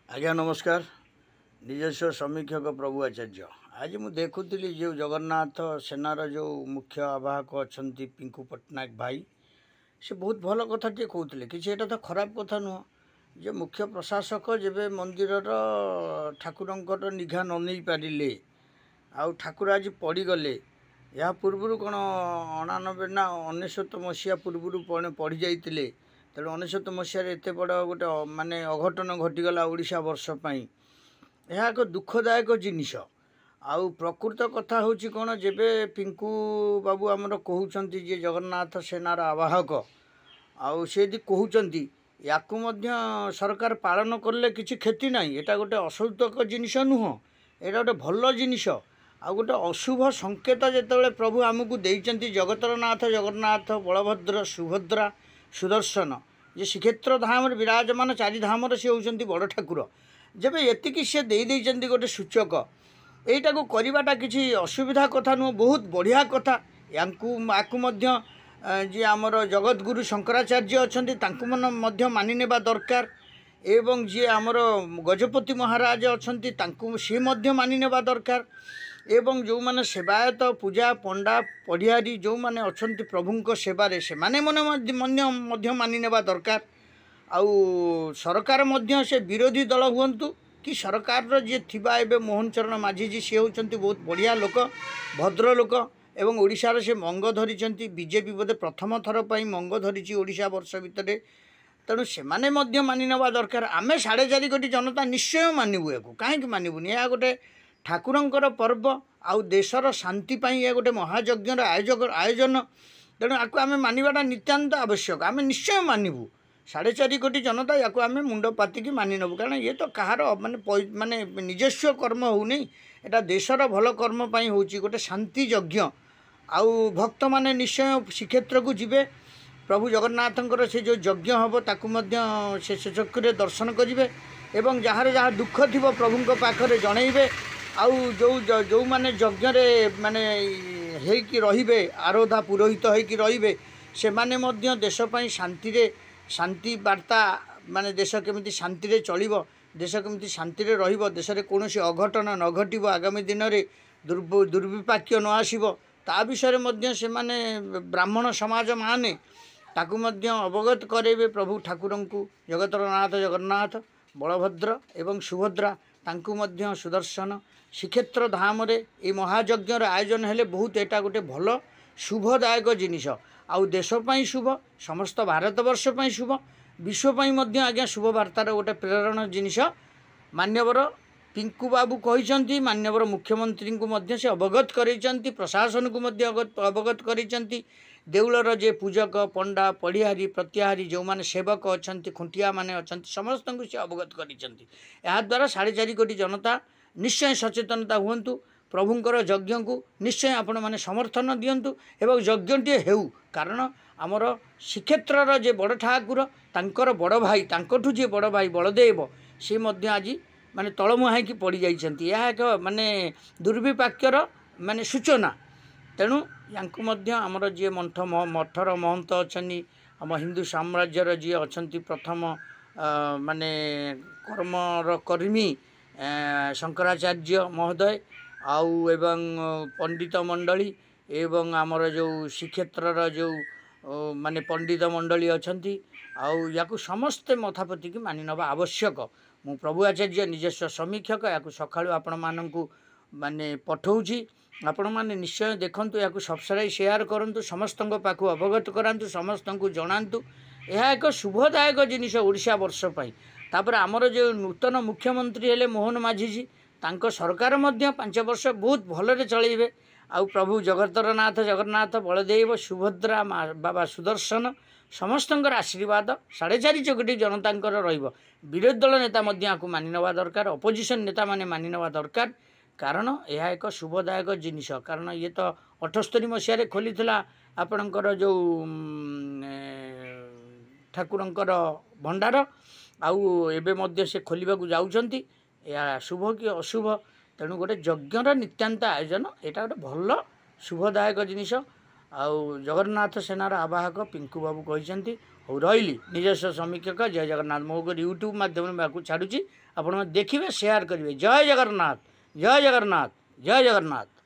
आज्ञा नमस्कार। निजस्व समीक्षक प्रभु आचार्य आज मुझे देखुली जो जगन्नाथ सेनार जो मुख्य आवाहक अच्छा पिंकू पट्टनायक भाई से बहुत भल कथा टे कहते कि तो खराब कथा नुह जे मुख्य प्रशासक जब मंदिर ठाकुर निघा न नहीं पारे आउ ठाकुर आज पड़गले या पूर्व कौन 89 ना 99 मसीहा पूर्व पढ़ी जाते तेणु 99 मसीह एत बड़ गोटे माने अघटन घटीगला ओडिशा वर्षपाई यह एक दुखदायक जिनिस। आउ प्रकृत कथा हूँ कौन जेबे पिंकू बाबू आमर कहते जे जगन्नाथ सेनार आवाहक आउ से कहते या सरकार पालन कले किसी क्षति ना यहाँ गोटे असौतक जिनिस नुह यहाँ गोटे भल जिनिस आ गोटे अशुभ संकेत जिते प्रभु आमको देते जगतर नाथ जगन्नाथ बलभद्र सुभद्रा सुदर्शन जे श्रीक्षेत्र धाम विराजमान चारि धाम से होती बड़ ठाकुर जब एतिकी सी देदें गोटे सूचक यहीटा को करवाटा किसी असुविधा कथा नुह बहुत बढ़िया कथा या जी आमर जगतगुरु शंकराचार्य अच्छा मानि नेबा दरकार एवं जी आमर गजपति महाराज अच्छा सी मानि नेबा दरकार एवं जो माने सेवायत पूजा पंडा पढ़ियारी जो माने अच्छी प्रभुंक सेवारे से माने मने मानि नेबा दरकार। आउ सरकार मध्य से विरोधी दल हुंतु कि सरकार जी थिबा एबे मोहन चरण माझी जी सी होचंती बहुत बढ़िया लोक भद्र लोक एवं ओडिशार से मंग धरी बीजेपी बोधे प्रथम थर पर मंग धरी ओडिशा वर्ष भितर तेणु से मानि नेबा दरकार। आमे 4.5 कोटी जनता निश्चय मानबू या कहीं मानबूनी यह गोटे ठाकुरंकर पर्व आउ देशर शांति ये गोटे महायज्ञर आयोजन तेणु आपको आम मानवाटा नितांत आवश्यक आम निश्चय मानबू 4.5 कोटी जनता या आम मुंड पातिकी मानि नबू कारण ये तो कहार माने निजस्व कर्म हो नहीं एटा देशर भल कर्म हो गोटे शांति यज्ञ आउ भक्त माने निश्चय श्रीक्षेत्र को जीवे प्रभु जगन्नाथंकर से जो यज्ञ हम ताकू से चक्षुरे दर्शन करेंगे एवं जार जहाँ दुख थी प्रभु पाखरे जनइबे आउ जो जो माने यज्ञ माने हेकि रहिबे आरोधा पुरोहित होकि रहिबे से माने मध्य देश पई शांति वार्ता माने देश केमिति शांति रे चलिबो देश केमिति शांति रे रहिबो देश रे कोनोसी अघटन न घटिबो आगामी दिन रे दुर्विपाक्य न आसीबो ता विषय मध्य से माने ब्राह्मण समाज माने ताकू मध्य अवगत करेबे प्रभु ठाकुरंकु जगतर नाथ जगन्नाथ बलभद्र एवं सुभद्रा तांकु मध्य सुदर्शन श्रीक्षेत्र धाम रे ये महायज्ञर आयोजन हेले बहुत एटा गोटे भल शुभदायक जिनिस आउ देशपाई शुभ समस्त भारतवर्ष पाई शुभ विश्वपाई मध्य आज्ञा शुभ वार्तार गोटे प्रेरण जिनिस मान्यवर पिंकू बाबू कहिसंती मान्यवर मुख्यमंत्री को मध्य से अवगत करैचंती प्रशासन को मध्य अवगत करैचंती देउलर जे पूजक पंडा पढ़ियारी प्रत्याहारी जो माने सेवक अच्छा खुंटिया माने अच्छा समस्त को से अवगत करैचंती या द्वारा 4.5 कोटी जनता निश्चय सचेतनता हुंतु प्रभुंकर यज्ञ को निश्चय आपण माने समर्थन दियंतु एवं यज्ञटी हेउ कारण आमर श्रीक्षेत्रर जे बड़ ठाकुर तांकर बड़ भाई तांकठू जे बड़ भाई बलदेव से मध्य आज माने तलमुहाई की पड़ जाइछंती यह एक माने दुर्विपाक्यर माने सूचना तेणु यांकु मध्य आमर जी मठर महंत अच्छा आम हिंदू साम्राज्यर जी अच्छा प्रथम माने कर्मर कर्मी शंकराचार्य महोदय आउ एवं पंडित मंडली एवं आमर जो श्रीक्षेत्रर जो माने पंडित मंडली अच्छी आउ या समस्ते मथापति की मानि नवा आवश्यक मु प्रभु आचार्य निजस्व समीक्षक या सकाळु आपण मानकु माने पठाऊँगी आपण माने निश्चय देखंतु या सबसराई शेयर करंतु समस्त पाखु अवगत करांतु समस्त को जनातु यह एक शुभदायक जिनिस ओडिशा वर्ष पाई तापर आमर जो नूतन मुख्यमंत्री हेले मोहन माझी जी तांको सरकार मध्य 5 वर्ष बहुत भलरे चलैबे आउ प्रभु जगतर नाथ जगन्नाथ बलदेव सुभद्रा बाबा सुदर्शन समस्तंकर आशीर्वाद 4.5 कोटी जनतांकर रहिबो विरोधी दल नेता मध्य आकु मानि नेबा दरकार अपोजिशन नेता माने मानि नेबा दरकार कारण यह एक शुभदायक जिनिस कारण ये तो 78 मसीह खोली आपणकर जो ठाकुरंकर भंडार आउ एबे मध्य से खोलिबाकू जाउछंती या शुभ कि अशुभ तेणु गोटे यज्ञर नित्यांत आयोजन यहाँ गोटे भल शुभदायक जिनिस आउ जगन्नाथ सेनार आवाहक पिंकू बाबू कहते हूँ रही निजस्व समीक्षक जय जगन्नाथ मो यूट्यूब माध्यम मैं छाड़ुची आप देखिए शेयर करेंगे जय जगन्नाथ जय जगन्नाथ जय जगन्नाथ।